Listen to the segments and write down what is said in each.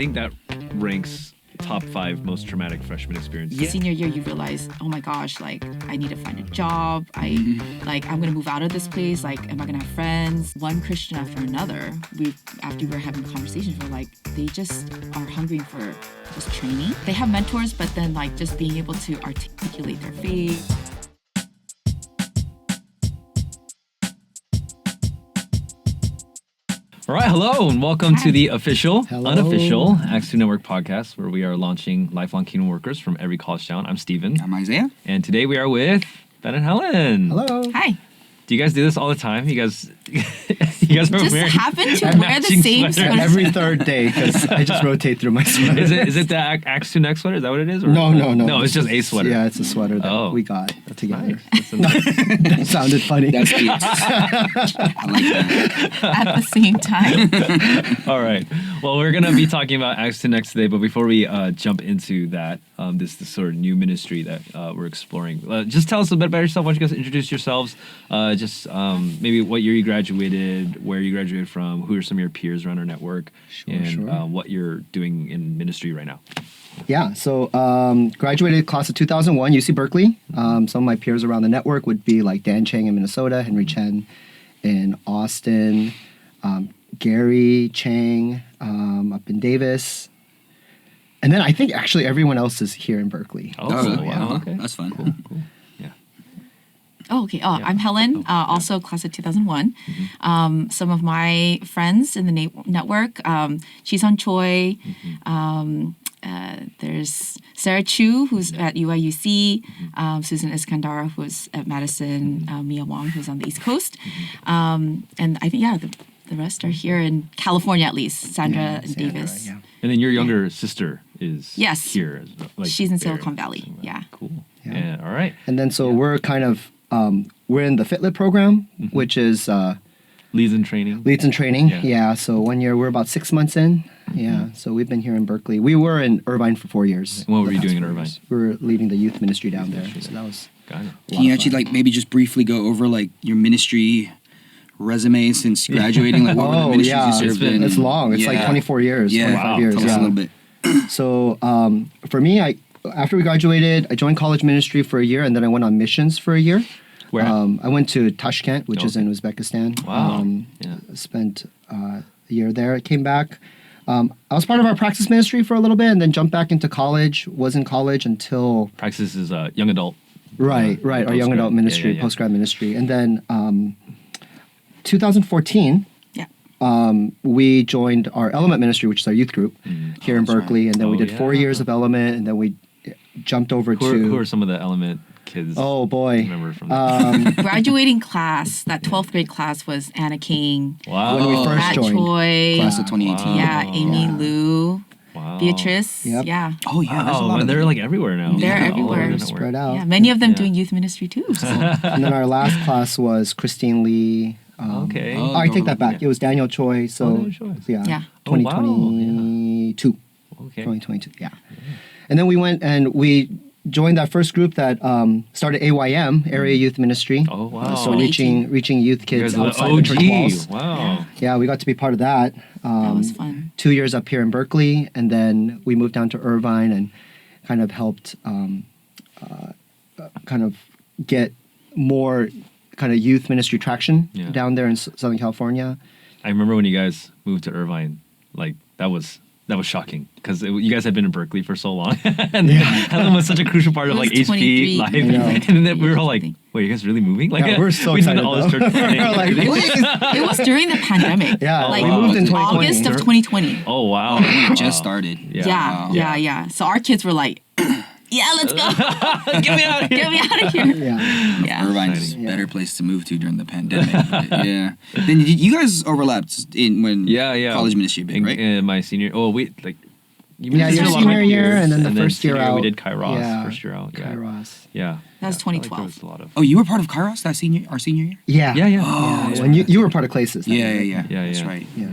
think that ranks top 5 most traumatic freshman experiences. Senior year, you realize, oh my gosh, like I need to find a job. I'm gonna move out of this place. Like, am I gonna have friends? One Christian after another. After we were having conversations, we're like, they just are hungry for just training. They have mentors, but then like just being able to articulate their faith. All right, hello, and welcome to the unofficial Acts2 Network podcast, where we are launching lifelong kingdom workers from every college town. I'm Steven. I'm Isaiah. And today we are with Ben and Helen. Hello. Hi. Do you guys do this all the time? You guys are just wearing happen to wear the same sweater every third day because I just rotate through my sweater. Is it the Acts2 Next sweater? Is that what it is? Or? No. No, it's just a sweater. Yeah, it's a sweater that we got together. Nice. That sounded funny. That's cute. I like that. at the same time. All right. Well, we're going to be talking about Acts2 Next today, but before we jump into that, this sort of new ministry that we're exploring, just tell us a bit about yourself. Why don't you guys introduce yourselves? Just maybe what year you graduated, where you graduated from, who are some of your peers around our network, and what you're doing in ministry right now. Yeah, so graduated class of 2001, UC Berkeley. Some of my peers around the network would be like Dan Chang in Minnesota, Henry Chen in Austin, Gary Chang up in Davis. And then I think actually everyone else is here in Berkeley. Oh, wow. Okay. That's fun. Cool. Yeah. Oh, okay. I'm Helen, also class of 2001. Some of my friends in the network, Chisun Choi, there's Sarah Chu, who's at UIUC, Susan Iskandar, who's at Madison, Mia Wong, who's on the East Coast. And I think, the rest are here in California at least, Sandra and Davis. Yeah. And then your younger sister is here. She's in Silicon Valley. Yeah. Cool. Yeah. All right. And then we're kind of, we're in the FTLITS program, which is... Leads in training. Yeah. So 1 year, we're about 6 months in. Yeah. So we've been here in Berkeley. We were in Irvine for 4 years. What were you doing in Irvine? We were leading the youth ministry down there. So that was... Got it. Can you actually maybe just briefly go over your ministry resume since graduating? What were the ministries you served in? It's long. It's 24 years, 25 years. Tell us a little bit. So for me, after we graduated, I joined college ministry for a year, and then I went on missions for a year. Where? I went to Tashkent, which is in Uzbekistan. Wow. Spent a year there. I came back. I was part of our Praxis ministry for a little bit, and then jumped back into college. Was in college until... Praxis is young adult. Right. Our young adult ministry, post-grad ministry. And then 2014... we joined our Element ministry, which is our youth group here in Berkeley, and then we did 4 years of Element, and then we jumped over to... Who are some of the Element kids? Oh, boy. Remember from that? Graduating class, that 12th grade class was Anna King. Wow. When we first Matt joined. Choi. Class of 2018. Yeah, Amy Liu. Wow. Beatrice. Yep. Yeah. Oh, yeah. There's a lot of they're everywhere now. They're All everywhere. over the Spread network. out. Yeah, many of them doing youth ministry too. So. And then our last class was Christine Lee. Okay. I take that back. It was Daniel Choi. So, Daniel Choi. Yeah. 2022. Okay. 2022, yeah. And then we went and we joined that first group that started AYM, Area Youth Ministry. Oh, wow. So reaching youth You kids guys are outside the the church OG. walls. Wow. Yeah, we got to be part of that. That was fun. 2 years up here in Berkeley, and then we moved down to Irvine and kind of helped kind of get more kind of youth ministry traction down there in Southern California. I remember when you guys moved to Irvine, that was shocking because you guys had been in Berkeley for so long, and Helen was such a crucial part of HP life, and then we were all like, "Wait, you guys really moving?" We're so excited. All this church It was during the pandemic. Yeah, like we moved in 2020. August of 2020. Oh wow! It just started. Yeah. So our kids were like, "Yeah, let's go! Get me out of here! Get me out of here!" Yeah. Irvine's a better place to move to during the pandemic. Yeah. Then you guys overlapped when college ministry big, right? In my senior, your senior year, and then the first year out. We did Kairos first year out. Kairos. Yeah. That was 2012. Oh, you were part of Kairos our senior year? Yeah. Yeah. Oh, when you were part of Claces. Yeah. That's right. Yeah.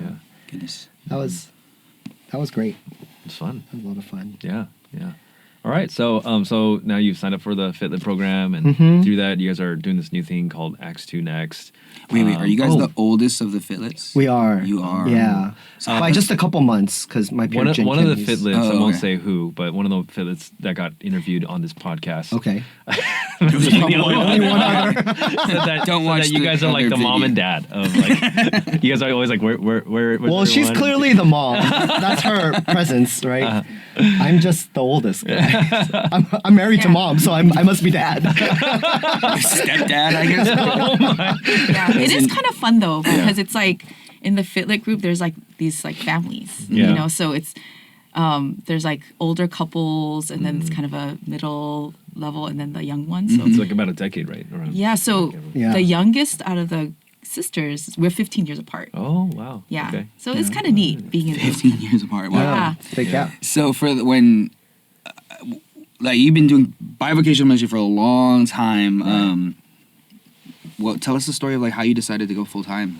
Goodness. That was great. It's fun. It was a lot of fun. Yeah. All right, so so now you've signed up for the FTLITS program, and through that, you guys are doing this new thing called Acts2 Next. Wait, are you guys the oldest of the FTLITS? We are. You are. Yeah. By just a couple months, because my peer Jen one of the Kim, FTLITS, I won't say who, but one of the FTLITS that got interviewed on this podcast. Okay. There's only one other. Don't watch. You guys are like the mom and dad of like. You guys are always like where. Well, she's clearly the mom. That's her presence, right? I'm just the oldest guy. I'm married to mom, so I must be dad. Stepdad, I guess. Yeah, it is kind of fun though, because it's like in the FTLIT group, there's like these like families, you know, so it's there's like older couples, and then it's kind of a middle level, and then the young ones. So it's like about a decade, right? Around so the youngest out of the sisters, we're 15 years apart. Oh wow! Yeah, okay. So it's kind of neat being in 15 years apart. Wow. Yeah. Big gap. So for when, like you've been doing bivocational ministry for a long time. Well, tell us the story of like how you decided to go full time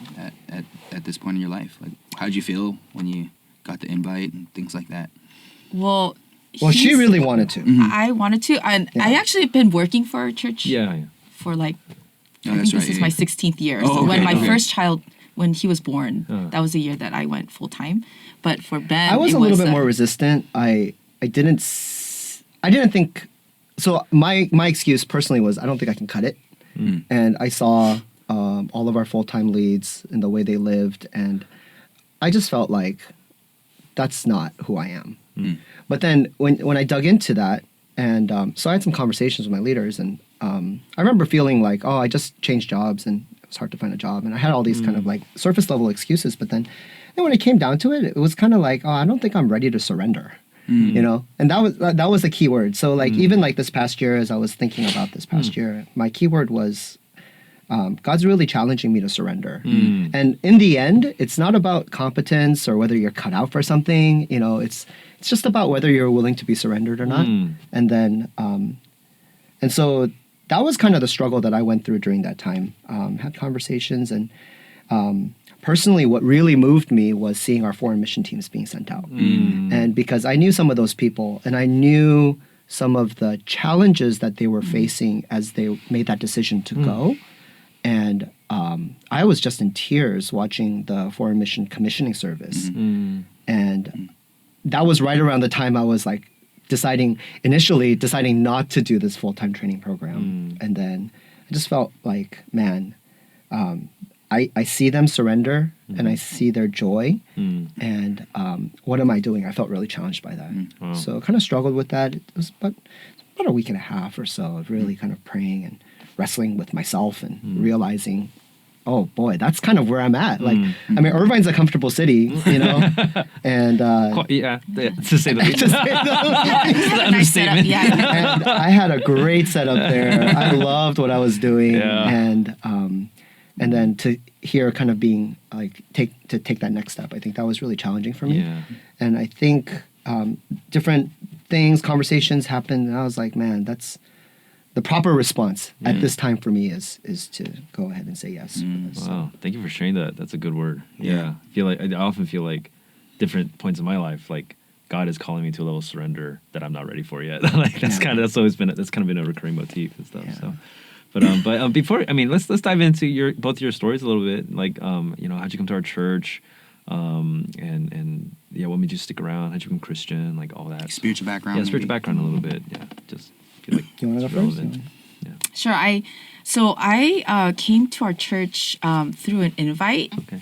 at this point in your life. Like, how did you feel when you got the invite and things like that? Well, she really wanted to. I wanted to, and I actually have been working for our church. For like, I think this is my 16th year. So when my first child, when he was born, that was the year that I went full time. But for Ben, I was a little bit more resistant. I didn't think. So my excuse personally was I don't think I can cut it. And I saw all of our full-time leads and the way they lived, and I just felt like that's not who I am. But then when I dug into that, and so I had some conversations with my leaders, and I remember feeling like, oh, I just changed jobs, and it was hard to find a job, and I had all these kind of like surface-level excuses. But then when it came down to it, it was kind of like, oh, I don't think I'm ready to surrender. You know, and that was the key word. So like even like this past year, as I was thinking about this past year, my key word was God's really challenging me to surrender. And in the end, it's not about competence or whether you're cut out for something. You know, it's just about whether you're willing to be surrendered or not. And then and so that was kind of the struggle that I went through during that time. Had conversations, and personally, what really moved me was seeing our foreign mission teams being sent out. And because I knew some of those people, and I knew some of the challenges that they were facing as they made that decision to go. And I was just in tears watching the foreign mission commissioning service. And that was right around the time I was like deciding not to do this full-time training program. And then I just felt like, man, I see them surrender, and I see their joy, and what am I doing? I felt really challenged by that. Wow. So I kind of struggled with that. It was about a week and a half or so of really kind of praying and wrestling with myself and realizing, oh boy, that's kind of where I'm at. Like, I mean, Irvine's a comfortable city, you know, and to say the least. Nice setup, And I had a great setup there. I loved what I was doing, and then to hear kind of being like take that next step, I think that was really challenging for me. And I think different things, conversations happened, and I was like, man, that's the proper response at this time for me is to go ahead and say yes. Wow, thank you for sharing that. That's a good word. I often feel like different points in my life, like God is calling me to a level of surrender that I'm not ready for yet. Like that's kind of been a recurring motif and stuff. So. But before, I mean, let's dive into both your stories a little bit. Like, you know, how'd you come to our church, and what made you stick around? How'd you become Christian? Like all that. Spiritual background. Yeah, spiritual background a little bit. Yeah, just feel like. You want to go first? Yeah. Sure. I came to our church through an invite. Okay.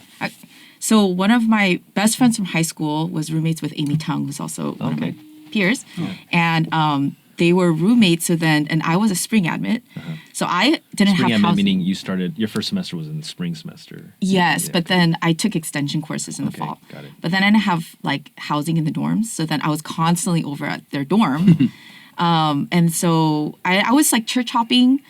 So one of my best friends from high school was roommates with Amy Tung, who's also one of my peers, and they were roommates. So then, and I was a spring admit, so I didn't have housing. Meaning you started your first semester was in the spring semester. Yes, but then I took extension courses in the fall. Got it. But then I didn't have like housing in the dorms, so then I was constantly over at their dorm. And so I was like church hopping.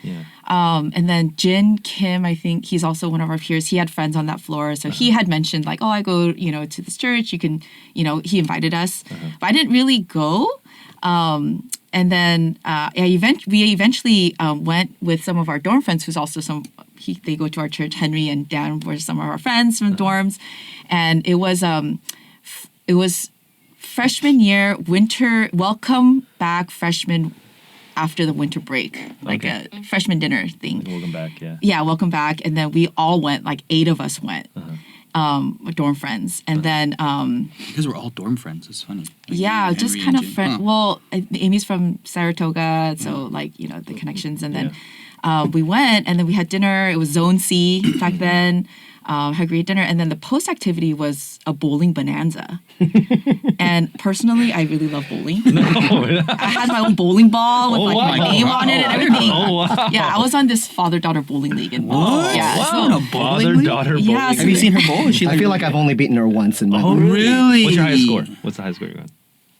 And then Jin Kim, I think he's also one of our peers. He had friends on that floor. So he had mentioned like, oh, I go, to this church. You can, he invited us. But I didn't really go. And then we eventually went with some of our dorm friends who's also they go to our church. Henry and Dan were some of our friends from dorms. And it was freshman year, winter, welcome back freshmen after the winter break, like Okay. a freshman dinner thing. Welcome back. Yeah. Yeah, welcome back. And then we all went, like 8 of us went, dorm friends. And then, Because we're all dorm friends. It's funny. Like yeah, you, just Henry, kind and of Jim. friend. Huh. Well, Amy's from Saratoga, so like, you know, the connections. And then we went and then we had dinner. It was Zone C back then. Had a great dinner. And then the post activity was a bowling bonanza. And personally, I really love bowling. I had my own bowling ball with like my wow. name on it and everything. Oh, wow. Yeah, I was on this father-daughter bowling league. And yeah, Wow. so Father-daughter bowling. Yeah, so Have you seen her bowl? Is she I feel like I've only beaten her once in my Oh, life. Really? What's your highest score? What's the highest score you got?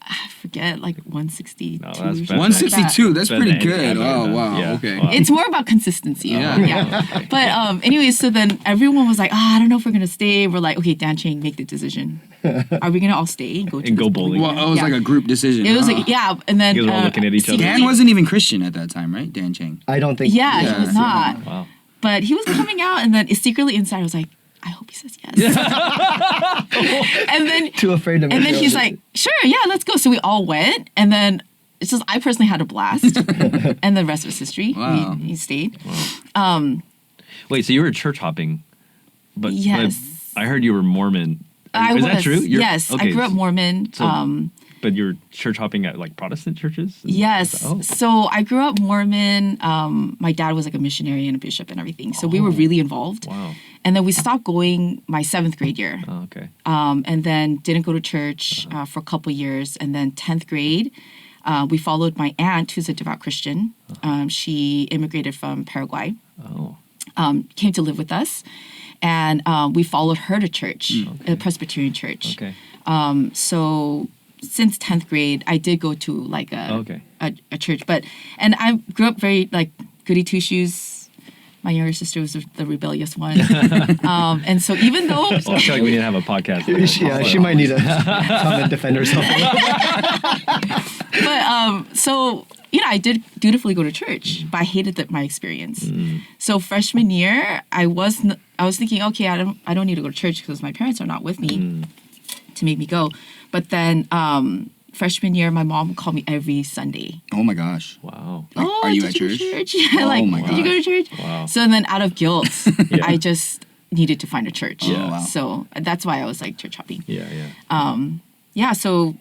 I forget, like 162. No, that's or better. something like 162. That's Better pretty than good. anything I've Oh, ever wow. done. Yeah. Okay. Wow. It's more about consistency. Yeah. But anyways, so then everyone was like, I don't know if we're gonna stay. We're like, okay, Dan Chang, make the decision. Are we gonna all stay and go to And this go bowling? Well, it was Yeah. like a group decision. It was huh? like, yeah, and then You guys were all looking at each other. Dan wasn't even Christian at that time, right? Dan Chang. I don't think. Yeah, Yeah. he was not. Wow. But he was coming out, and then secretly inside, I was like, I hope he says yes. And then Too afraid to. And then he's like, sure, yeah, let's go. So we all went. And then it's just, I personally had a blast. And the rest was history. Wow. He stayed. Wait, so you were church hopping, but Yes. I heard you were Mormon. I Is was. that true? Yes. I grew up Mormon. so- But you're church hopping at like Protestant churches? Yes. Oh. So I grew up Mormon. My dad was like a missionary and a bishop and everything. So we were really involved. Wow. And then we stopped going my 7th grade year. Oh, okay. And then didn't go to church for a couple years. And then 10th grade, we followed my aunt, who's a devout Christian. She immigrated from Paraguay, Oh. came to live with us. And we followed her to church, a Presbyterian church. Okay. So since 10th grade, I did go to like Okay. a church. And I grew up very like goody two-shoes. My younger sister was the rebellious one. And so even though... Well, I feel like we need to have a podcast. she might need to come and defend herself. But so you know, I did dutifully go to church, but I hated my experience. So freshman year, I was thinking, okay, I don't need to go to church because my parents are not with me to make me go. But then freshman year, my mom would call me every Sunday. Oh my gosh. Wow. Like, Oh, are you did at you go to church? church? Yeah, Oh like, my did you go to church? Wow. So then out of guilt, Yeah. I just needed to find a church. Oh, wow. So that's why I was like church hopping. Yeah, yeah. Yeah, so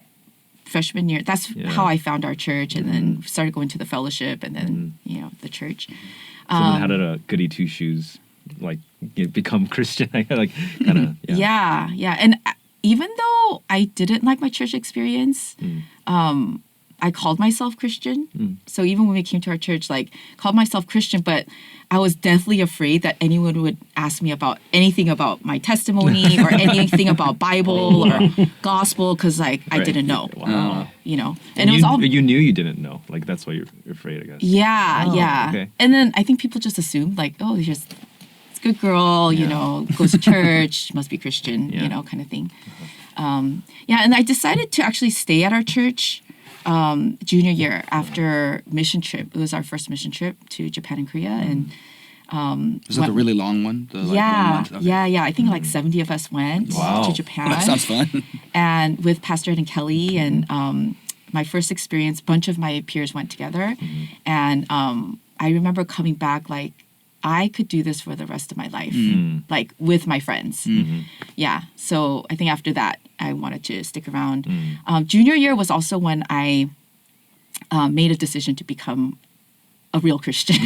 freshman year, that's Yeah. how I found our church and then started going to the fellowship and then, you know, the church. So then how did a goody two shoes like become Christian? Like kind of Yeah. And even though I didn't like my church experience, I called myself Christian. So even when we came to our church, like called myself Christian, but I was deathly afraid that anyone would ask me about anything about my testimony or anything about Bible or gospel because like I Right. didn't know, Wow. you know, And it was all you knew you didn't know. Like that's why you're afraid, I guess. yeah, Oh, yeah. okay. And then I think people just assumed like, oh, it's a good girl, you know, goes to church, must be Christian, Yeah. you know, kind of thing. Yeah, and I decided to actually stay at our church junior year after mission trip. It was our first mission trip to Japan and Korea, and Was that the really long one? The, like, 1 yeah, month? Okay. yeah. I think like 70 of us went Wow. to Japan. That sounds fun. And with Pastor Ed and Kelly, and my first experience, bunch of my peers went together, and I remember coming back like I could do this for the rest of my life, like with my friends. Yeah, so I think after that I wanted to stick around. Junior year was also when I made a decision to become a real Christian.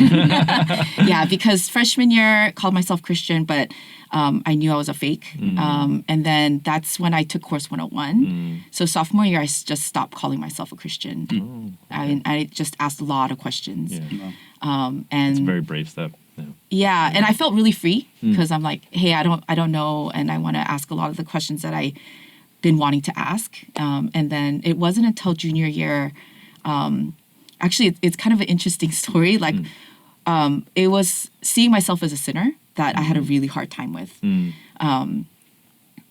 Yeah, because freshman year called myself Christian, but I knew I was a fake. And then that's when I took course 101. So sophomore year, I just stopped calling myself a Christian. I just asked a lot of questions. Yeah. And It's a very brave step. Yeah. yeah, and I felt really free because I'm like, hey, I don't know, and I want to ask a lot of the questions that I been wanting to ask. And then it wasn't until junior year. Actually, it's kind of an interesting story. Like, it was seeing myself as a sinner that I had a really hard time with.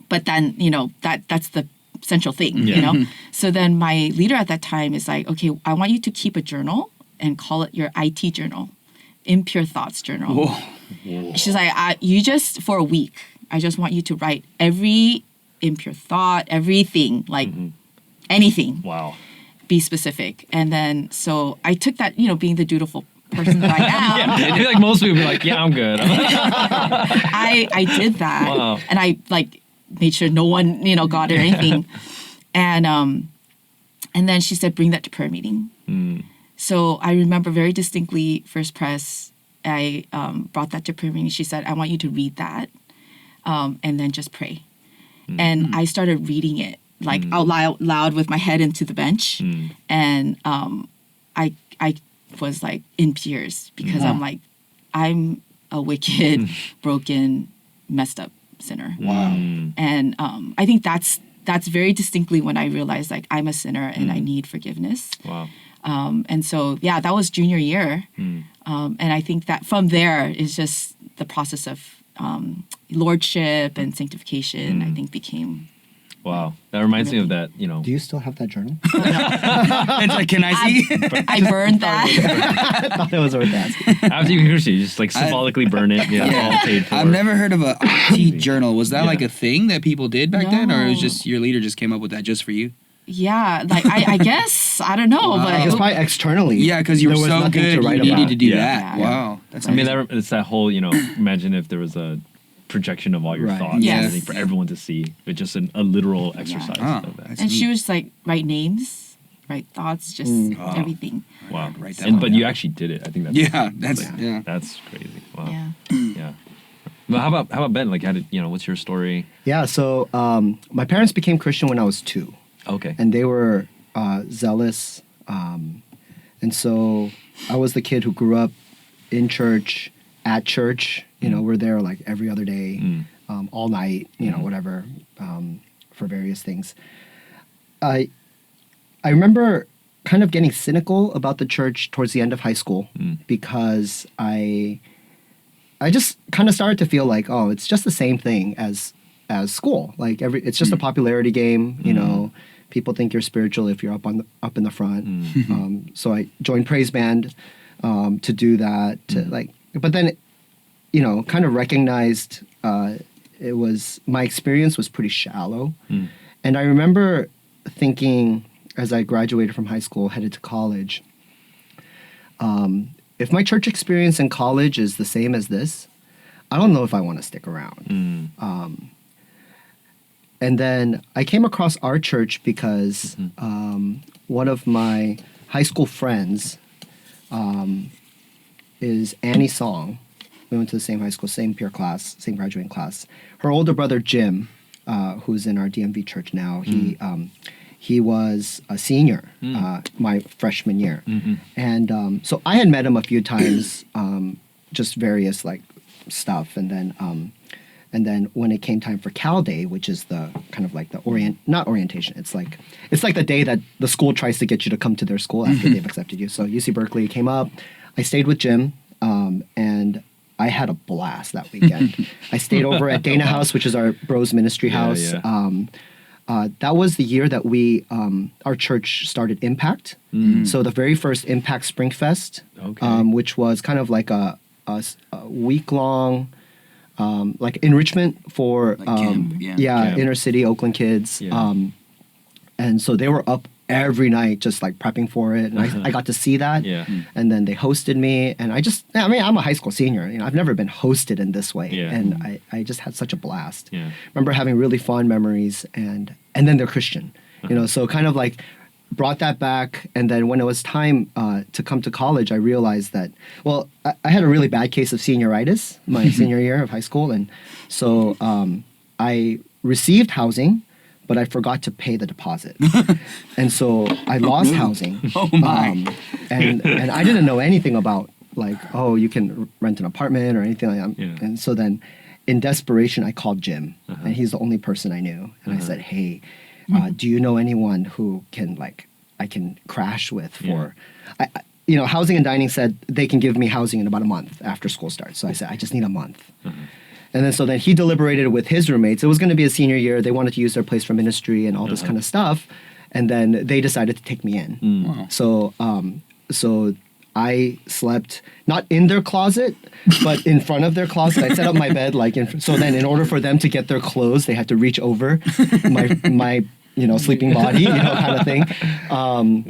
But then, you know, that's the central thing, you know? So then my leader at that time is like, okay, I want you to keep a journal and call it your IT journal, Impure Thoughts Journal. Whoa. She's like, you just, for a week, I just want you to write every impure thought, everything, like anything. Wow. Be specific. And then so I took that, being the dutiful person that I am. I feel like most people be like, yeah, I'm good. I did that. Wow. And I like made sure no one, got it or anything. And then she said, bring that to prayer meeting. So I remember very distinctly, First Press, I brought that to prayer meeting. She said, I want you to read that and then just pray. And I started reading it like out loud with my head into the bench. And I was like in tears because I'm like, I'm a wicked, broken, messed up sinner. Wow. And I think that's very distinctly when I realized like I'm a sinner and I need forgiveness. Wow. And so, yeah, that was junior year. And I think that from there is just the process of lordship and sanctification, I think became... Wow. That reminds me of that, Do you still have that journal? It's like, can I see? I burned that. I thought it was worth asking. after you Christian, you just like symbolically burn it. Yeah, all paid for. I've never heard of a IT journal. Was that Yeah. like a thing that people did back then, or it was No. just your leader just came up with that just for you? Yeah, like I guess, I don't know, Wow. but I guess probably externally. Yeah, because you were there was so nothing good, to write you needed about. to do Yeah. that. Yeah. Wow, that's I mean, amazing. it's that whole, imagine if there was a projection of all your Right. thoughts and Yes. everything for everyone to see, but just a literal exercise Oh, of that. that's and she neat. was like, write names, write thoughts, just Oh. everything. Wow. Write that And one but down. you actually did it. I think that's Yeah, that's like, yeah. that's crazy. Wow. Yeah. Yeah. But how about Ben? Like, how did what's your story? Yeah, so my parents became Christian when I was 2. Okay. And they were zealous. And so I was the kid who grew up in church, at church. We're there like every other day, all night, whatever, for various things. I remember kind of getting cynical about the church towards the end of high school because I just kind of started to feel like, oh, it's just the same thing as school. Like it's just a popularity game, People think you're spiritual if you're up in the front. So I joined praise band to do that. But then, kind of recognized it was my experience was pretty shallow, and I remember thinking as I graduated from high school, headed to college. If my church experience in college is the same as this, I don't know if I want to stick around. And then I came across our church because one of my high school friends is Annie Song. We went to the same high school, same peer class, same graduating class. Her older brother, Jim, who's in our DMV church now, he was a senior my freshman year. And so I had met him a few times, just various like stuff. And then when it came time for Cal Day, which is the kind of like the not orientation, it's like the day that the school tries to get you to come to their school after they've accepted you. So UC Berkeley came up. I stayed with Jim, and I had a blast that weekend. I stayed over at Dana House, which is our bros ministry house. Yeah. That was the year that we our church started Impact. So the very first Impact Spring Fest, which was kind of like a week long. Like enrichment for camp, Camp. inner city Oakland kids, and so they were up every night just like prepping for it, and I got to see that. And then they hosted me, and I'm a high school senior, I've never been hosted in this way, and I just had such a blast. Remember having really fond memories, and then they're Christian, so kind of like brought that back. And then when it was time to come to college, I realized that, well, I had a really bad case of senioritis my senior year of high school. And so I received housing, but I forgot to pay the deposit. And so I lost housing. Oh my. And I didn't know anything about like, oh, you can rent an apartment or anything like that. And so then in desperation, I called Jim, and he's the only person I knew. And I said, hey, do you know anyone who can I can crash with for, housing and dining said they can give me housing in about a month after school starts. So I said, I just need a month. And then he deliberated with his roommates. It was going to be a senior year. They wanted to use their place for ministry and all this kind of stuff. And then they decided to take me in. Wow. So I slept not in their closet, but in front of their closet. I set up my bed so then in order for them to get their clothes, they had to reach over my sleeping body, kind of thing.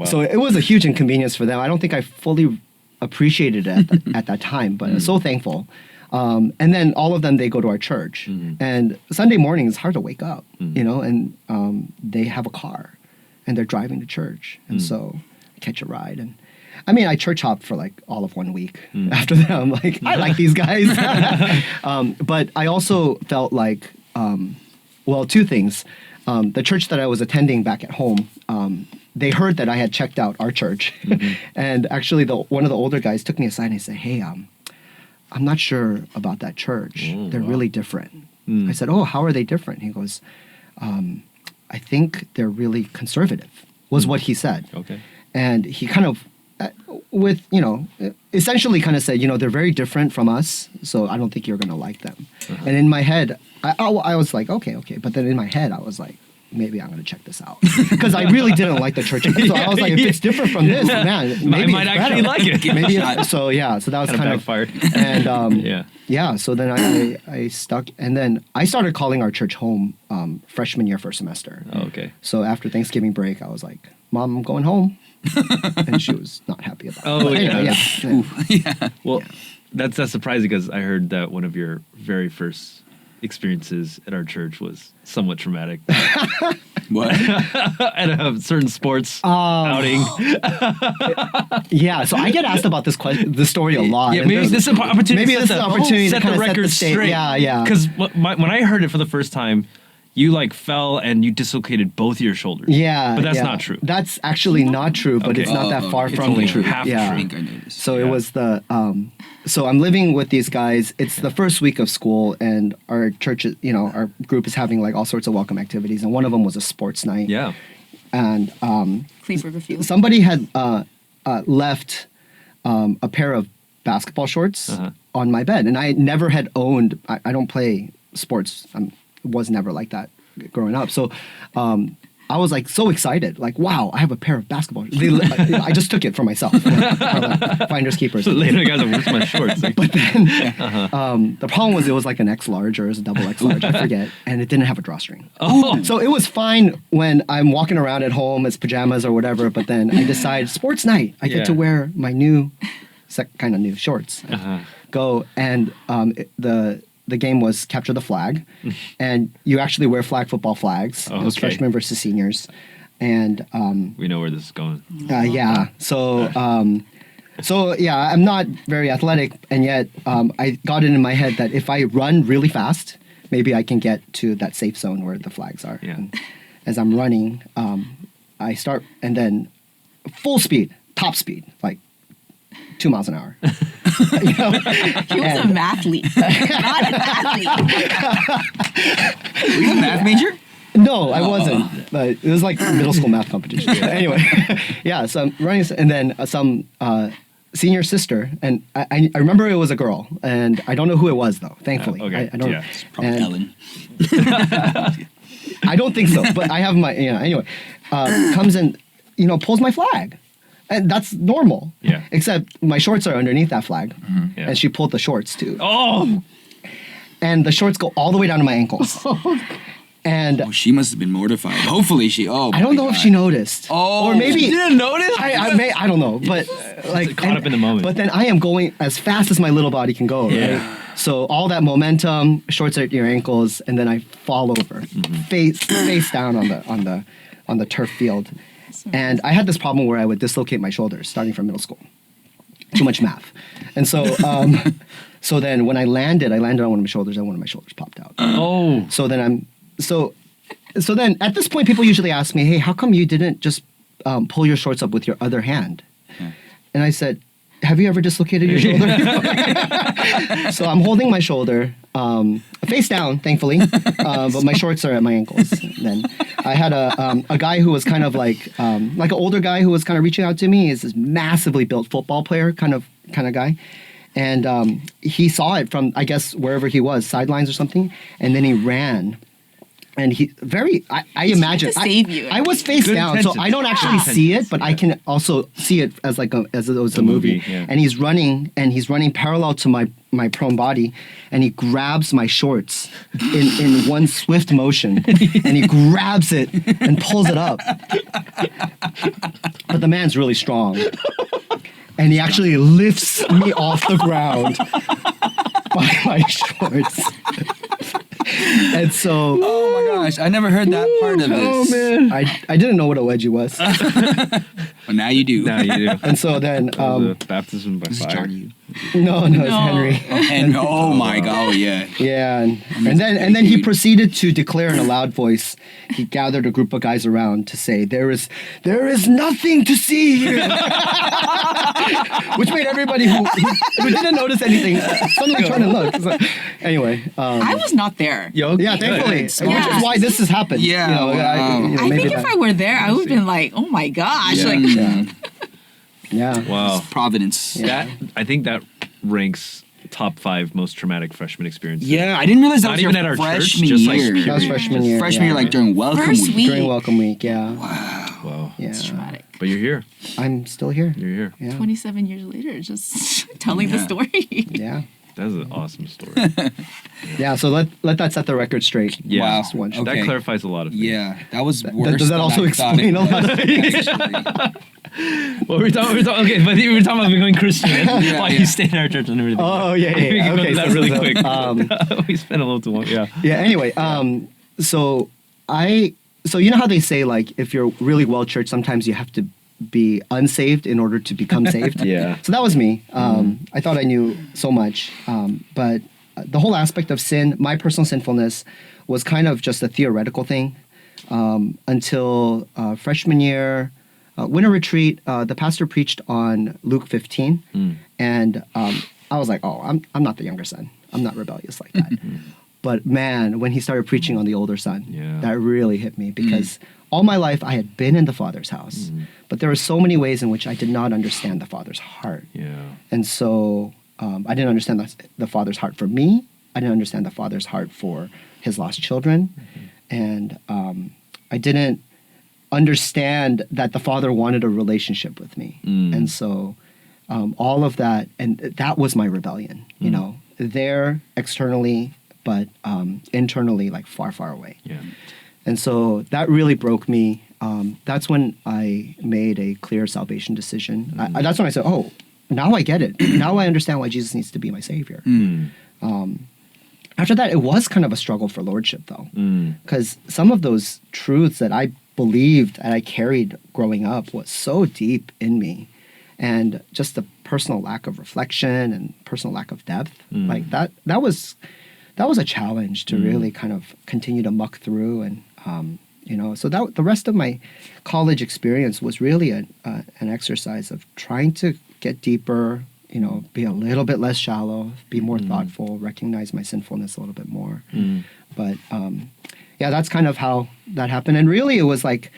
So it was a huge inconvenience for them. I don't think I fully appreciated it at that time, but I was so thankful. And then all of them, they go to our church. And Sunday morning, it's hard to wake up, and they have a car and they're driving to church. And so I catch a ride. And I mean, I church hopped for like all of 1 week after that. I'm like, I like these guys. But I also felt like, two things. The church that I was attending back at home, they heard that I had checked out our church. And actually, one of the older guys took me aside and he said, hey, I'm not sure about that church. They're really different. I said, oh, how are they different? He goes, I think they're really conservative, was what he said. Okay. And he kind of, essentially kind of said, they're very different from us, so I don't think you're going to like them. And in my head, I was like, okay. But then in my head, I was like, maybe I'm going to check this out. Because I really didn't like the church. So I was like, if it's different from this, man, maybe I might actually like it. So that was kind of backfired. And so then I stuck, and then I started calling our church home freshman year, first semester. Oh, okay. So after Thanksgiving break, I was like, Mom, I'm going home. And she was not happy about it. Oh, Yeah. Well, that's surprising because I heard that one of your very first experiences at our church was somewhat traumatic. What? At a certain sports outing. Yeah, so I get asked about this story a lot. Yeah, maybe this is an opportunity to set the kind of record straight. Yeah. Because when I heard it for the first time, you like fell and you dislocated both your shoulders. Yeah. But that's not true. That's actually not true, but it's not that far from the truth. Half I true. think I noticed. So it was so I'm living with these guys. It's the first week of school, and our church, our group is having like all sorts of welcome activities, and one of them was a sports night. Yeah. And Clean burger fuel. somebody had left a pair of basketball shorts on my bed, and I never had owned. I don't play sports. Was never like that growing up. So I was like so excited, like, wow, I have a pair of basketball. I just took it for myself. Finders keepers. So later, guys, where's my shorts? But then the problem was it was like an X large or it was a double X large, I forget, and it didn't have a drawstring. Oh. So it was fine when I'm walking around at home as pajamas or whatever, but then I decide sports night, I get to wear my new, kind of new shorts. Go and the game was capture the flag, and you actually wear flag football flags. It was freshmen versus seniors, and we know where this is going. yeah. So I'm not very athletic, and yet I got it in my head that if I run really fast, maybe I can get to that safe zone where the flags are. Yeah. And as I'm running, I start, and then full speed, top speed, like 2 miles an hour. He was a mathlete, not an athlete. Were you a math major? No, I wasn't. But it was like middle school math competition. Anyway, so I'm running, and then some senior sister, and I remember it was a girl, and I don't know who it was though. Thankfully, okay. I don't. Yeah. It's probably Ellen. I don't think so, but I have my anyway. Comes and pulls my flag. And that's normal. Yeah. Except my shorts are underneath that flag. Yeah. And she pulled the shorts too. Oh! And the shorts go all the way down to my ankles. And she must have been mortified. Hopefully she. I don't know if she noticed. Oh. Or maybe She didn't notice? I don't know. But caught up in the moment. But then I am going as fast as my little body can go. Yeah. Right? So all that momentum, shorts are at your ankles, and then I fall over, face down on the turf field. And I had this problem where I would dislocate my shoulders starting from middle school. Too much math. And so so then when I landed on one of my shoulders, and one of my shoulders popped out. Oh. So then so then at this point, people usually ask me, hey, how come you didn't just pull your shorts up with your other hand? And I said, have you ever dislocated your shoulder? So I'm holding my shoulder, face down, thankfully, but my shorts are at my ankles. And then I had a guy who was kind of like an older guy who was kind of reaching out to me. He's this massively built football player kind of guy. And he saw it from, I guess, wherever he was, sidelines or something. And then he ran and he very. I imagine to save you. I was face Good down, so intentions. I don't actually Yeah. see it, but I can also see it as like as it was a movie. yeah. And he's running parallel to my prone body, and he grabs my shorts in one swift motion, and he grabs it and pulls it up. But the man's really strong, and he actually lifts me off the ground by my shorts. And so, Oh my gosh, I never heard that part of this. man, I didn't know what a wedgie was. But now you do. Now you do. And so then, The baptism by This is fire. Johnny. no, it's No. Henry. And oh my god, oh yeah. Yeah, and then he proceeded to declare in a loud voice. He gathered a group of guys around to say, "There is nothing to see here," which made everybody who didn't notice anything suddenly turn and look. So, anyway, I was not there. Yo, yeah, good. thankfully, which is why this has happened. Yeah, you know, wow. I maybe think if I were there, I would have been like, oh my gosh. Yeah. Like, yeah, yeah. Wow. Providence. That I think that ranks top 5 most traumatic freshman experiences. Yeah, I didn't realize that Not was even your at our church, freshman just like year. That was period. freshman year. Freshman year, yeah. like during welcome First week. week. During welcome week, yeah. Wow. Yeah. it's traumatic. But you're here. I'm still here. You're here. Yeah. 27 years later, just telling the Yeah. story. Yeah. That's an awesome story. Yeah, so let that set the record straight. Yeah. Wow. Just one shot. Okay. That clarifies a lot of things. Yeah, that was worse. Does that than also I thought explain it a lot of was, actually. Well, we're talking. Okay, but we were talking about becoming Christian. Yeah, why yeah. you stayed in our church and everything. Oh, yeah, yeah, We yeah. can go Okay, to that so- really so, quick. We spent a little too long. Yeah. Yeah, anyway, so you know how they say, like, if you're really well churched, sometimes you have to be unsaved in order to become saved. Yeah. So that was me. I thought I knew so much, but the whole aspect of sin, my personal sinfulness, was kind of just a theoretical thing until freshman year, winter retreat. The pastor preached on Luke 15, and I was like, oh, I'm not the younger son. I'm not rebellious like that. But man, when he started preaching on the older son, Yeah. that really hit me because all my life I had been in the Father's house, but there were so many ways in which I did not understand the Father's heart. Yeah. And so I didn't understand the Father's heart for me. I didn't understand the Father's heart for his lost children. And I didn't understand that the Father wanted a relationship with me. And so all of that, and that was my rebellion, you know, there externally, but internally, like far, far away. Yeah. And so that really broke me. That's when I made a clear salvation decision. That's when I said, oh, now I get it. Now I understand why Jesus needs to be my Savior. After that, it was kind of a struggle for lordship, though. Because some of those truths that I believed and I carried growing up was so deep in me. And just the personal lack of reflection and personal lack of depth, like that was a challenge to really kind of continue to muck through. And you know, so that the rest of my college experience was really an exercise of trying to get deeper, you know, be a little bit less shallow, be more thoughtful, recognize my sinfulness a little bit more. But yeah, that's kind of how that happened. And really, it was like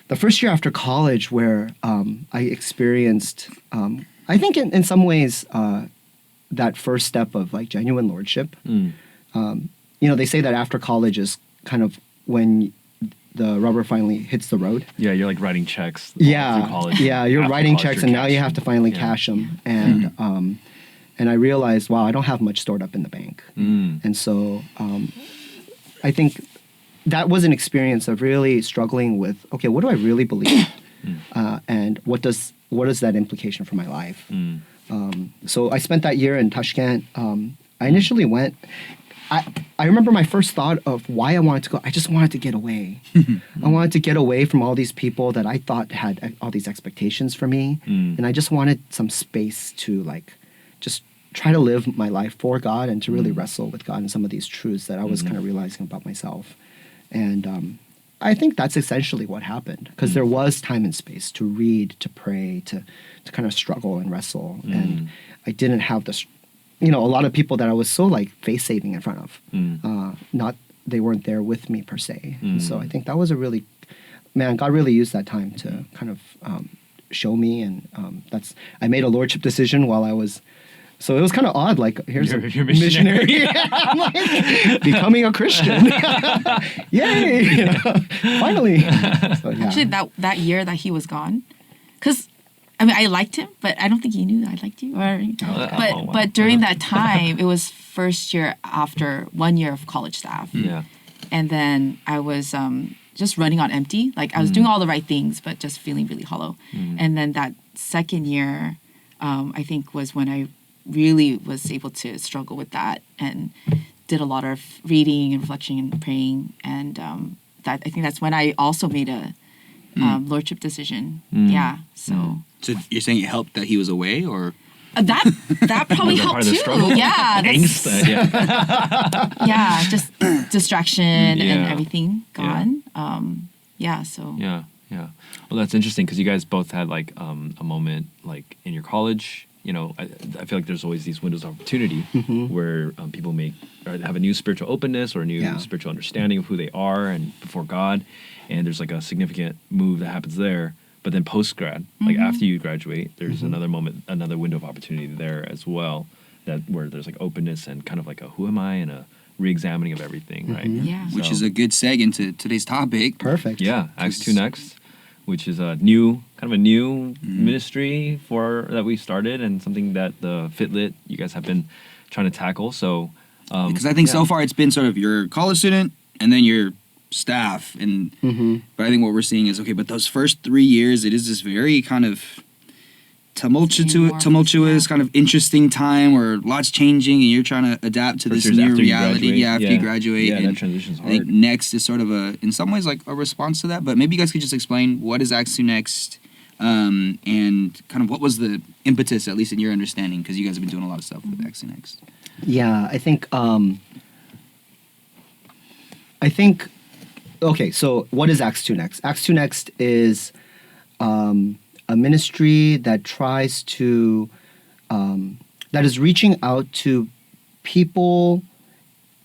the first year after college where I experienced, I think in some ways, that first step of like genuine lordship. You know, they say that after college is kind of when the rubber finally hits the road. Yeah, you're like writing checks. through Yeah, college. yeah, you're After writing college, checks, you're and now you have cashing. to finally Yeah. cash them. And I realized, wow, I don't have much stored up in the bank. And so I think that was an experience of really struggling with, okay, what do I really believe, and what does that implication for my life? So I spent that year in Tashkent. I initially went. I remember my first thought of why I wanted to go. I just wanted to get away. I wanted to get away from all these people that I thought had all these expectations for me, and I just wanted some space to like just try to live my life for God and to really wrestle with God and some of these truths that I was kind of realizing about myself. And I think that's essentially what happened because there was time and space to read, to pray, to kind of struggle and wrestle, and I didn't have this. You know, a lot of people that I was so like face saving in front of, they weren't there with me per se. And so I think that was a really, man, God really used that time to kind of show me. And I made a lordship decision while I was So it was kind of odd. Like, here's You're a missionary. missionary. I'm like, becoming a Christian. Yay! You know, finally. So, yeah. Actually, that year that he was gone, because I mean I liked him, but I don't think he knew I liked you. wow. But during that time, it was first year after 1 year of college staff, Yeah. and then I was just running on empty. Like I was doing all the right things, but just feeling really hollow. And then that second year, I think was when I really was able to struggle with that and did a lot of reading and reflection and praying, and I think that's when I also made a lordship decision. Yeah, so So you're saying it helped that he was away, or that probably Was that part helped of the too. struggle? Yeah, Angst. yeah, just distraction and Yeah. everything gone. Yeah, so Yeah, yeah. Well, that's interesting because you guys both had like a moment like in your college. You know, I feel like there's always these windows of opportunity where people or have a new spiritual openness or a new spiritual understanding of who they are and before God, and there's like a significant move that happens there. But then post grad, like after you graduate, there's another moment, another window of opportunity there as well, where there's like openness and kind of like a who am I and a re-examining of everything, right? yeah. which So- is a good seg into today's topic. Perfect. Yeah, Acts2 Next, which is a new ministry that we started and something that the FTLITS you guys have been trying to tackle. So Because I think so far it's been sort of your college student and then your staff, and but I think what we're seeing is okay. But those first 3 years, it is this very kind of tumultuous, kind of interesting time where lots changing, and you're trying to adapt to First this years new after you reality. graduate. After you graduate, Yeah, and that transition's I think hard. Next is sort of in some ways like a response to that. But maybe you guys could just explain what is Acts2 Next, and kind of what was the impetus, at least in your understanding, because you guys have been doing a lot of stuff with Acts2 Next. Yeah, I think. Okay, so what is Acts2 Next? Acts2 Next is a ministry that tries to, that is reaching out to people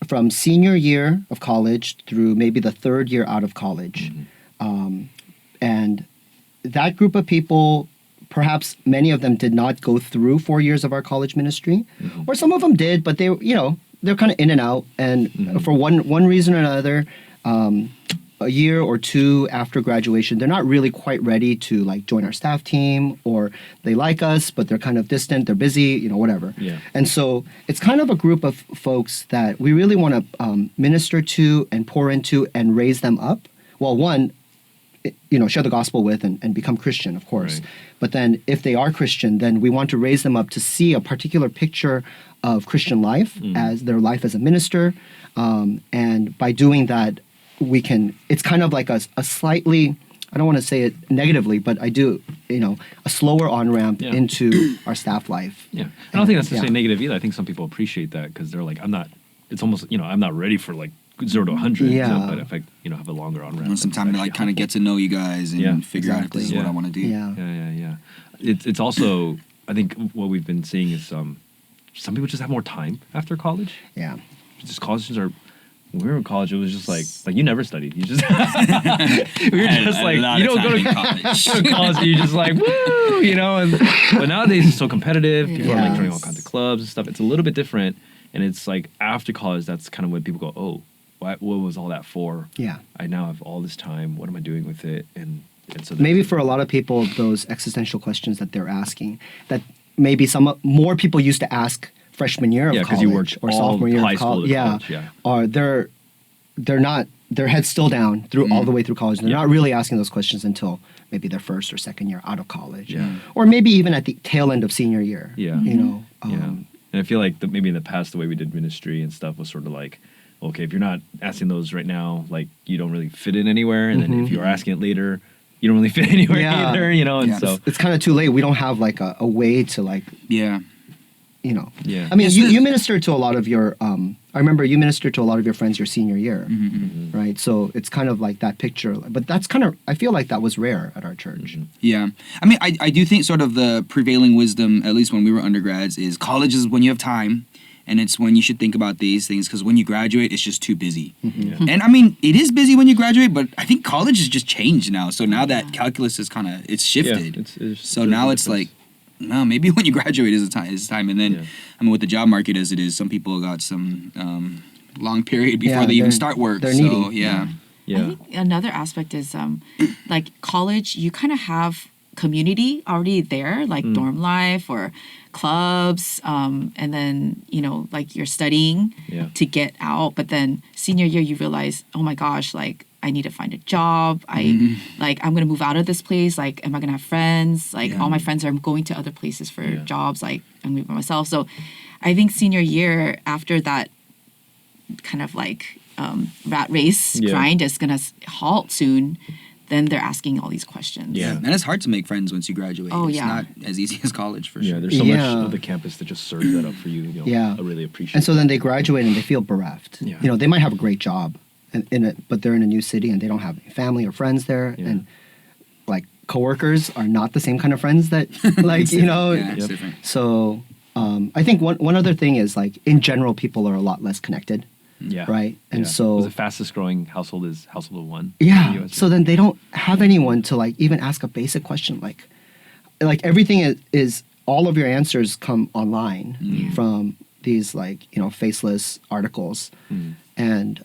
from senior year of college through maybe the third year out of college. And that group of people, perhaps many of them did not go through 4 years of our college ministry, or some of them did, but they're kind of in and out. And for one reason or another, a year or two after graduation, they're not really quite ready to like join our staff team, or they like us, but they're kind of distant, they're busy, whatever. Yeah. And so it's kind of a group of folks that we really want to minister to and pour into and raise them up. Well, one, share the gospel with and become Christian, of course. Right. But then if they are Christian, then we want to raise them up to see a particular picture of Christian life as their life as a minister. And by doing that, it's kind of like a slightly, I don't want to say it negatively, but I do, a slower on-ramp into our staff life. Yeah, I don't think that's necessarily negative either. I think some people appreciate that because they're like, I'm not ready for like 0 to 100. Yeah. But if I, have a longer on ramp, Want some time to like kind of get to know you guys and figure out if this is what I want to do. Yeah. Yeah. It's also, I think what we've been seeing is some people just have more time after college. Yeah. Just college students are. When we were in college, it was just like you never studied. You just we were just like you don't go to college. And you're just like woo, but nowadays it's so competitive. People are like joining all kinds of clubs and stuff. It's a little bit different, and it's like after college, that's kind of when people go, oh, what was all that for? Yeah. I now have all this time. What am I doing with it? And so maybe for a lot of people, those existential questions that they're asking, that maybe some more people used to ask freshman year of 'cause college you worked or all sophomore year high of school college. to Yeah. college, yeah. Or they're not, their head's still down through all the way through college. They're not really asking those questions until maybe their first or second year out of college. Yeah. Or maybe even at the tail end of senior year. Yeah. Yeah. And I feel like maybe in the past, the way we did ministry and stuff was sort of like, okay, if you're not asking those right now, like you don't really fit in anywhere. And then if you're asking it later, you don't really fit anywhere either, And so it's kind of too late. We don't have like a way to like, Yeah. Yeah. I mean, you minister to a lot of your, I remember you ministered to a lot of your friends your senior year, right? So it's kind of like that picture. But that's kind of, I feel like that was rare at our church. Yeah. I mean, I do think sort of the prevailing wisdom, at least when we were undergrads, is college is when you have time, and it's when you should think about these things, because when you graduate, it's just too busy. And I mean, it is busy when you graduate, but I think college has just changed now. So now that calculus is kind of, it's shifted. it's so now it's like, no, maybe when you graduate is the time. And then, Yeah. I mean, with the job market as it is, some people got some long period before Yeah, they even they're- start work. they're So, needy. yeah. Yeah. I think another aspect is like college, you kind of have community already there, like dorm life or clubs, and then, you know, like you're studying Yeah. to get out. But then senior year, you realize, oh my gosh, like I need to find a job. Like I'm gonna move out of this place. Like, am I gonna have friends? Like Yeah. all my friends are going to other places for Yeah. jobs. Like I'm gonna be by myself. So I think senior year, after that kind of like rat race Yeah. grind is gonna halt soon, then they're asking all these questions. Yeah. And it's hard to make friends once you graduate. Oh, it's yeah. not as easy as college for Yeah, sure. there's so much Yeah. of the campus that just serves that up for you. You'll Yeah. really appreciate. And so then they graduate and they feel bereft. Yeah. You know, they might have a great job, but they're in a new city and they don't have family or friends there, Yeah. and like coworkers are not the same kind of friends that like you know. Yeah, it's Yep. different. So I think one other thing is like in general people are a lot less connected, yeah, right? And Yeah. so Was the fastest growing household is household of one. in the yeah, US. so then they don't have anyone to like even ask a basic question like everything is all of your answers come online from these like you know faceless articles, and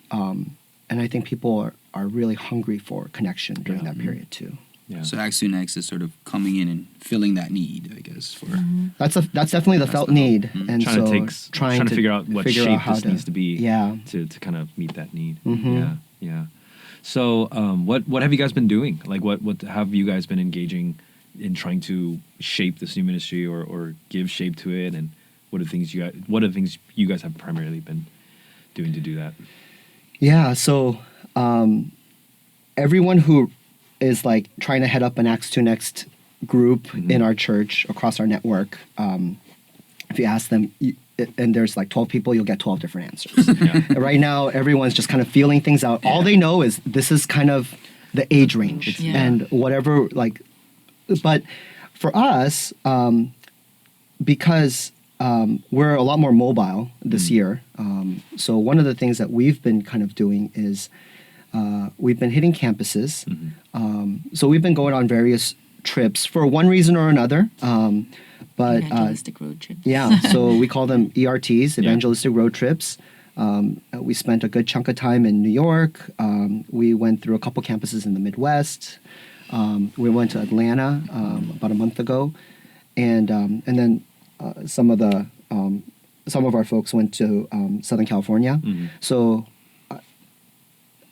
I think people are really hungry for connection during Yeah. that period too. yeah. So Acts2 Next is sort of coming in and filling that need, I guess, for That's definitely the felt the hope. need, and trying so to trying to figure out what shape how this needs to be. Yeah. To kind of meet that need. Mhm. Yeah. Yeah. So what have you guys been doing? Like what have you guys been engaging in trying to shape this new ministry or give shape to it, and what are the things you guys have primarily been doing to do that? Yeah, so everyone who is like trying to head up an Acts2 Next group in our church across our network, if you ask them, and there's like 12 people, you'll get 12 different answers. Yeah. Right now, everyone's just kind of feeling things out. All they know is this is kind of the age range Yeah. and whatever, like, but for us, because we're a lot more mobile this year, so one of the things that we've been kind of doing is we've been hitting campuses. So we've been going on various trips for one reason or another. But Evangelistic road trips. yeah, so we call them ERTs, evangelistic road trips. We spent a good chunk of time in New York. We went through a couple campuses in the Midwest. We went to Atlanta about a month ago, and then some of our folks went to Southern California. So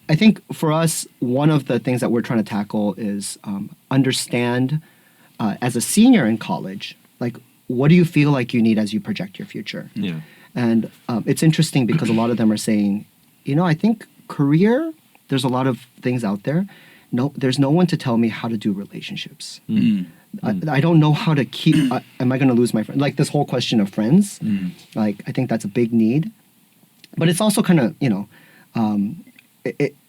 I think for us, one of the things that we're trying to tackle is understand as a senior in college, like what do you feel like you need as you project your future? Yeah. And it's interesting because a lot of them are saying, you know, I think career, there's a lot of things out there. No, there's no one to tell me how to do relationships. I don't know how to keep, am I going to lose my friend? Like this whole question of friends, like I think that's a big need. But it's also kind of, you know,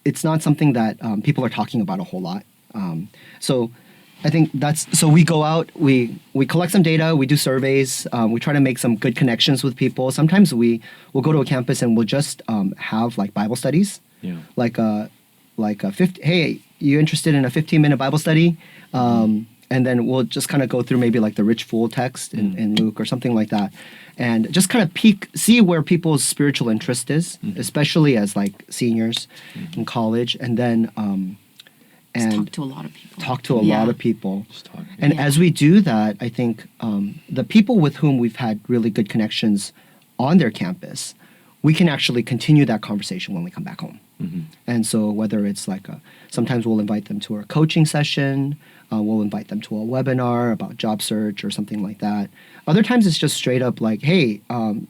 it's not something that people are talking about a whole lot. So I think so we go out, we collect some data, we do surveys, we try to make some good connections with people. Sometimes we'll go to a campus and we'll just have like Bible studies. Yeah. Like a 50, hey, you interested in a 15-minute Bible study? And then we'll just kind of go through maybe like the rich fool text in Luke or something like that. And just kind of see where people's spiritual interest is, especially as like seniors in college. And then Just and talk to a lot of people. talk to a Yeah. lot of people. Just talk. And Yeah. as we do that, I think the people with whom we've had really good connections on their campus, we can actually continue that conversation when we come back home. And so whether it's like sometimes we'll invite them to a coaching session, we'll invite them to a webinar about job search or something like that. Other times it's just straight up like, hey,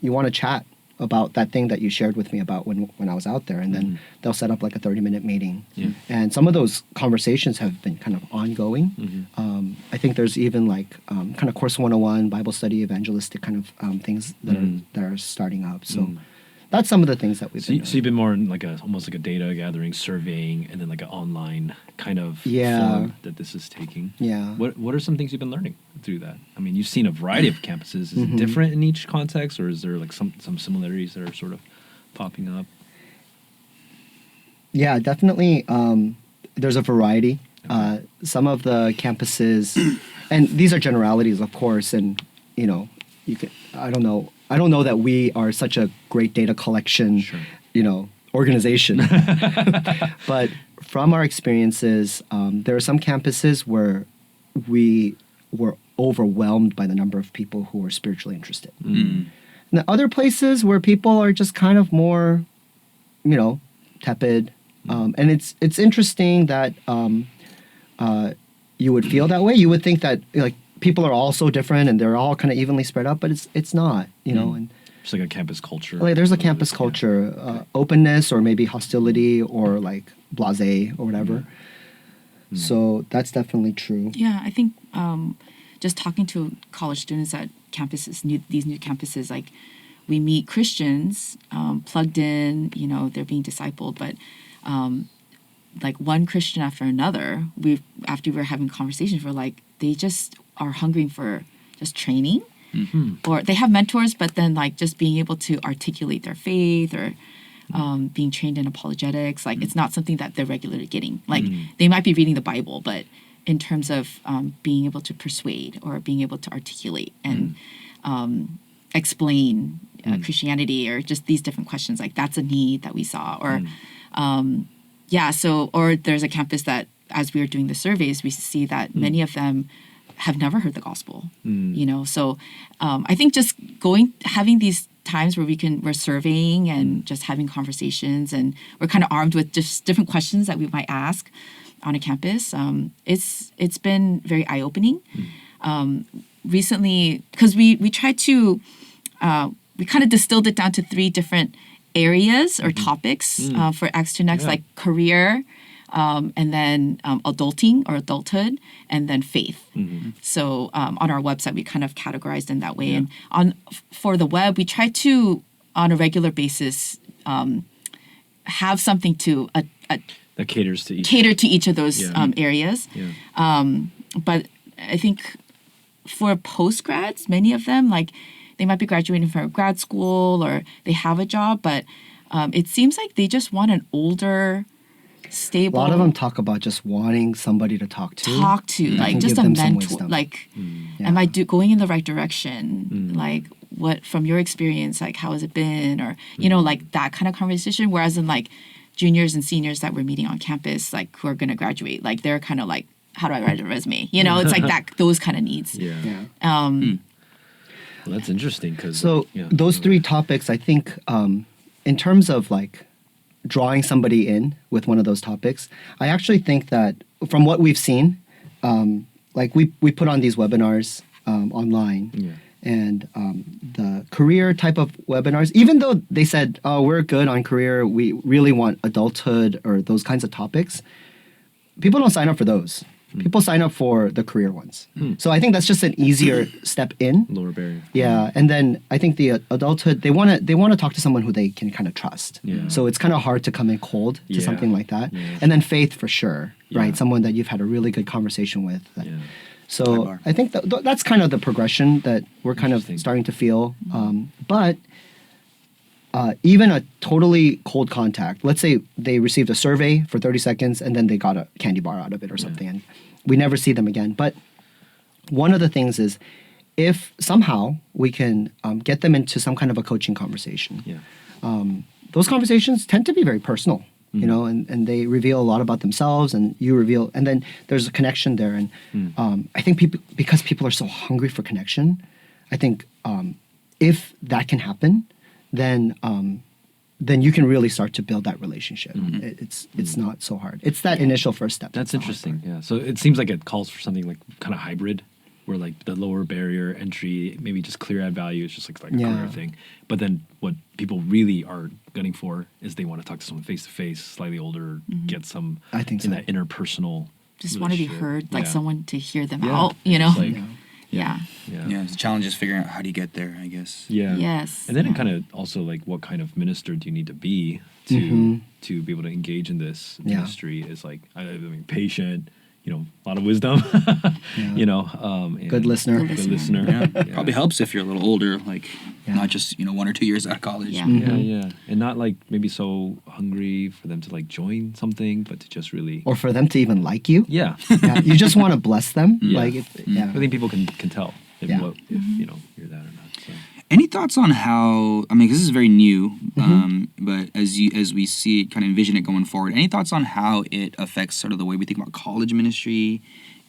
you want to chat about that thing that you shared with me about when I was out there, and then they'll set up like a 30-minute meeting. Yeah. And some of those conversations have been kind of ongoing. I think there's even like kind of course 101, Bible study, evangelistic kind of things that are starting up. So that's some of the things that we've been So you've been more in like almost like a data gathering, surveying, and then like an online kind of form that this is taking. Yeah. What are some things you've been learning through that? I mean, you've seen a variety of campuses. Is it different in each context, or is there like some similarities that are sort of popping up? Yeah, definitely. There's a variety Some of the campuses, and these are generalities, of course, and you know, you could. I don't know that we are such a great data collection, you know, organization. But from our experiences, there are some campuses where we were overwhelmed by the number of people who were spiritually interested. And the other places where people are just kind of more, you know, tepid. And it's interesting that you would feel that way. You would think that like people are all so different and they're all kind of evenly spread out, but it's not, you know. And It's like a campus culture. like there's a campus culture, openness or maybe hostility or like blasé or whatever. So that's definitely true. Yeah, I think just talking to college students at campuses, these new campuses, like we meet Christians plugged in, you know, they're being discipled, but like one Christian after another, after we were having conversations, we're like, they just are hungering for just training. Or they have mentors, but then like just being able to articulate their faith or being trained in apologetics, like it's not something that they're regularly getting. Like they might be reading the Bible, but in terms of being able to persuade or being able to articulate and explain Christianity or just these different questions, like that's a need that we saw. Or or there's a campus that as we were doing the surveys, we see that many of them have never heard the gospel, you know? So I think just having these times where we're surveying and just having conversations and we're kind of armed with just different questions that we might ask on a campus. It's been very eye-opening. Recently, because we tried to, we kind of distilled it down to 3 different areas or topics for Acts2 Next, like career, and then adulting or adulthood, and then faith. So on our website, we kind of categorized in that way. And for the web, we try to, on a regular basis, have something to that caters to each of those areas. But I think for postgrads, many of them, like they might be graduating from grad school or they have a job, but it seems like they just want an older, stable. A lot of them talk about just wanting somebody to talk to. Like just a mentor. Like, am I going in the right direction? Like, what from your experience? Like, how has it been? Or you know, like that kind of conversation. Whereas in like juniors and seniors that we're meeting on campus, like who are going to graduate, like they're kind of like, how do I write a resume? You know, it's like that. Those kind of needs. Well, that's interesting because those 3 topics, I think, in terms of like drawing somebody in with one of those topics, I actually think that from what we've seen, like we put on these webinars online, and the career type of webinars, even though they said, oh, we're good on career, we really want adulthood or those kinds of topics, people don't sign up for those. People sign up for the career ones. So I think that's just an easier step in. Lower barrier. Yeah, and then I think the adulthood, they want to talk to someone who they can kind of trust. So it's kind of hard to come in cold to something like that. And then faith for sure, right? Someone that you've had a really good conversation with. So I think that's kind of the progression that we're kind of starting to feel. But even a totally cold contact, let's say they received a survey for 30 seconds and then they got a candy bar out of it or something, and we never see them again. But one of the things is if somehow we can get them into some kind of a coaching conversation, those conversations tend to be very personal, you know, and they reveal a lot about themselves and you reveal, and then there's a connection there. And I think because people are so hungry for connection, I think if that can happen, then you can really start to build that relationship. It's not so hard. It's that initial first step. That's interesting. Yeah. So it seems like it calls for something like kind of hybrid, where like the lower barrier entry, maybe just clear add value is just like a career thing. But then what people really are gunning for is they want to talk to someone face to face, slightly older, get some that interpersonal. Just want to be heard, like someone to hear them out. You know. Yeah, the challenge is figuring out how do you get there, I guess. Yes. And then it kind of also like what kind of minister do you need to be to be able to engage in this ministry is like, I mean, patient, a lot of wisdom. Yeah. And Good listener. Good Good listener. Yeah. Probably helps if you're a little older, like Yeah. not just 1 or 2 years out of college. Yeah. Yeah, and not like maybe so hungry for them to like join something, but to just really. Or for them to even like you. Yeah. Yeah, you just want to bless them. Yeah. Like, yeah. I think people can tell if Yeah. if you're that or not. So. Any thoughts on how? I mean, 'cause this is very new, but as we see it, kind of envision it going forward. Any thoughts on how it affects sort of the way we think about college ministry,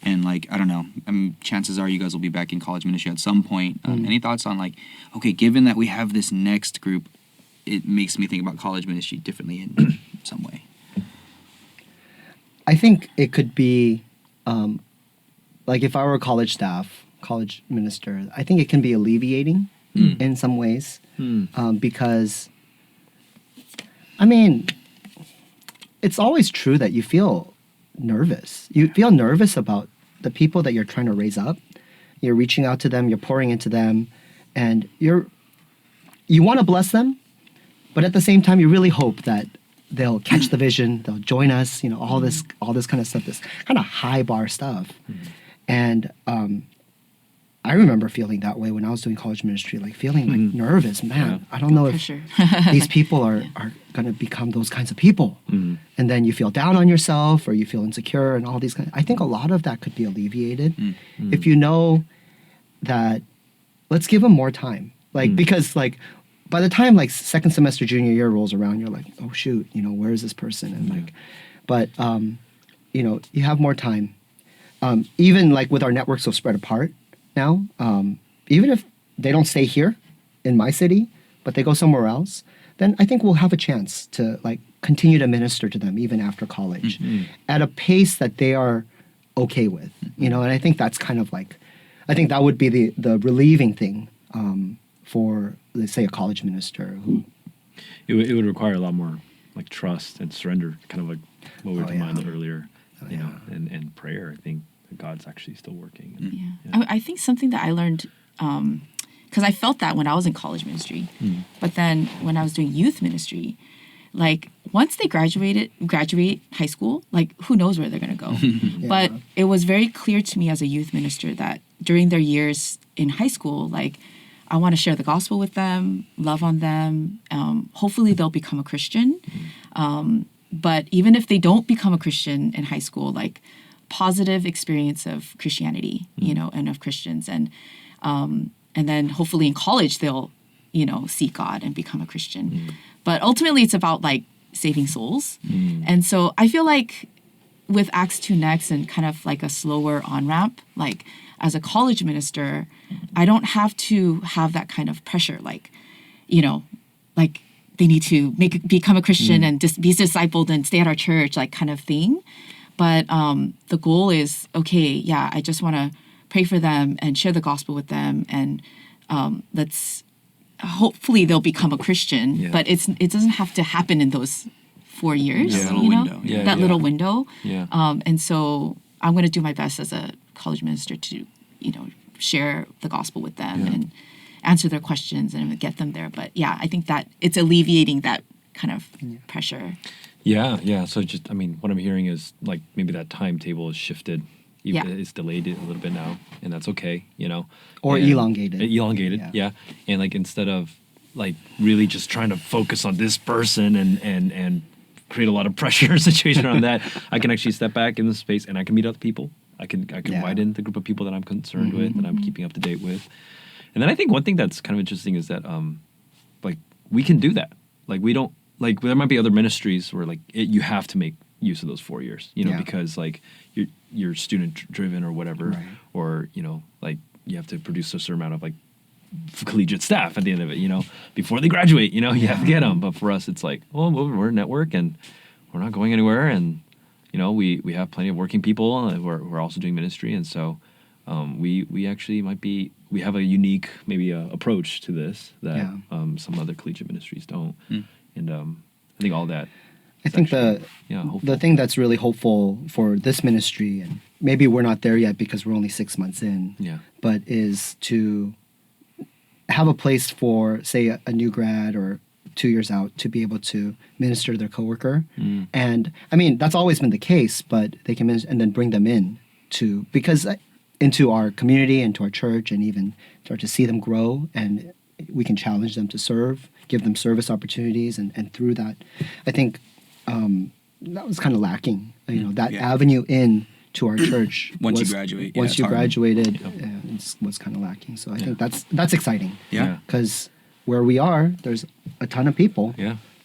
and like I don't know. Chances are you guys will be back in college ministry at some point. Any thoughts on like, okay, given that we have this next group, it makes me think about college ministry differently in some way. I think it could be, like if I were a college staff, college minister, I think it can be alleviating in some ways, because, I mean, it's always true that you feel nervous. You feel nervous about the people that you're trying to raise up. You're reaching out to them, you're pouring into them, and you want to bless them, but at the same time, you really hope that they'll catch the vision, they'll join us, all this kind of stuff, this kind of high bar stuff. And I remember feeling that way when I was doing college ministry, like feeling like nervous, man. I don't know if Pressure. these people are going to become those kinds of people. And then you feel down on yourself or you feel insecure and all these kinds. I think a lot of that could be alleviated if you know that let's give them more time. Like, because like by the time like second semester, junior year rolls around, you're like, oh shoot, where is this person? And like, but, you have more time. Even like with our network so spread apart now, even if they don't stay here in my city, but they go somewhere else, then I think we'll have a chance to like continue to minister to them even after college at a pace that they are okay with, and I think that's kind of like, I think that would be the relieving thing for, let's say, a college minister who. It would require a lot more like trust and surrender, kind of like what we were talking about earlier, and prayer. I think that God's actually still working. I think something that I learned, because I felt that when I was in college ministry, but then when I was doing youth ministry, like once they graduate high school, like who knows where they're going to go. But it was very clear to me as a youth minister that during their years in high school, like I want to share the gospel with them, love on them. Hopefully they'll become a Christian. But even if they don't become a Christian in high school, like positive experience of Christianity, and of Christians. And then hopefully in college, they'll, seek God and become a Christian. But ultimately it's about like saving souls. And so I feel like with Acts2 Next and kind of like a slower on-ramp, like as a college minister, I don't have to have that kind of pressure, like, like they need to become a Christian and just be discipled and stay at our church, like kind of thing. But the goal is, okay, I just want to pray for them and share the gospel with them, and hopefully they'll become a Christian. But it doesn't have to happen in those 4 years, that little window. And so I'm going to do my best as a college minister to, share the gospel with them and answer their questions and get them there. But I think that it's alleviating that kind of pressure. So just, what I'm hearing is like maybe that timetable is shifted. It's delayed a little bit now, and that's okay, Or elongated. And like instead of like really just trying to focus on this person and create a lot of pressure situation around that, I can actually step back in the space and I can meet other people. I can widen the group of people that I'm concerned with, that I'm keeping up to date with. And then I think one thing that's kind of interesting is that like we can do that. Like we don't, like there might be other ministries where like you have to make use of those 4 years, because like you're student driven or whatever, or like you have to produce a certain amount of like collegiate staff at the end of it, before they graduate, you have to get them. But for us, it's like, well, we're a network and we're not going anywhere, and we have plenty of working people who are also doing ministry, and so we actually we have a unique maybe approach to this that some other collegiate ministries don't. And I think all that. I think the thing that's really hopeful for this ministry, and maybe we're not there yet because we're only 6 months in, but is to have a place for, say, a new grad or 2 years out to be able to minister to their coworker. And I mean, that's always been the case, but they can minister and then bring them in into our community, into our church, and even start to see them grow, and we can challenge them to serve, give them service opportunities, and through that, I think that was kind of lacking. That avenue in to our church Once you graduate, yeah, once it's you hard. graduated, was kind of lacking. So I think that's exciting. Yeah. Because where we are, there's a ton of people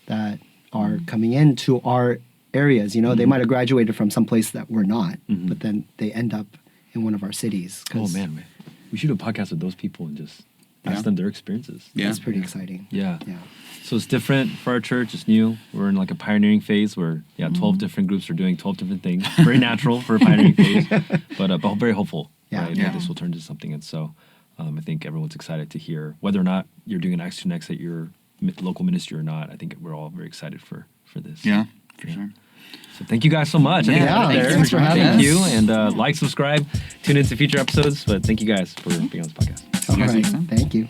that are coming into our areas. They might have graduated from some place that we're not, but then they end up in one of our cities. Oh man, we should do a podcast with those people and just ask them their experiences. Yeah. That's pretty exciting. Yeah. Yeah. So it's different for our church. It's new. We're in like a pioneering phase where 12 different groups are doing 12 different things. Very natural for a pioneering phase, but very hopeful. Yeah. Right? Yeah. That this will turn into something. And so I think everyone's excited to hear whether or not you're doing an Acts2 Next at your local ministry or not. I think we're all very excited for this. Yeah, for sure. So thank you guys so much. I think Yeah, we're there. thanks for having Thank us. you. And like, subscribe, tune into future episodes. But thank you guys for being on this podcast. All right. next time. Thank you.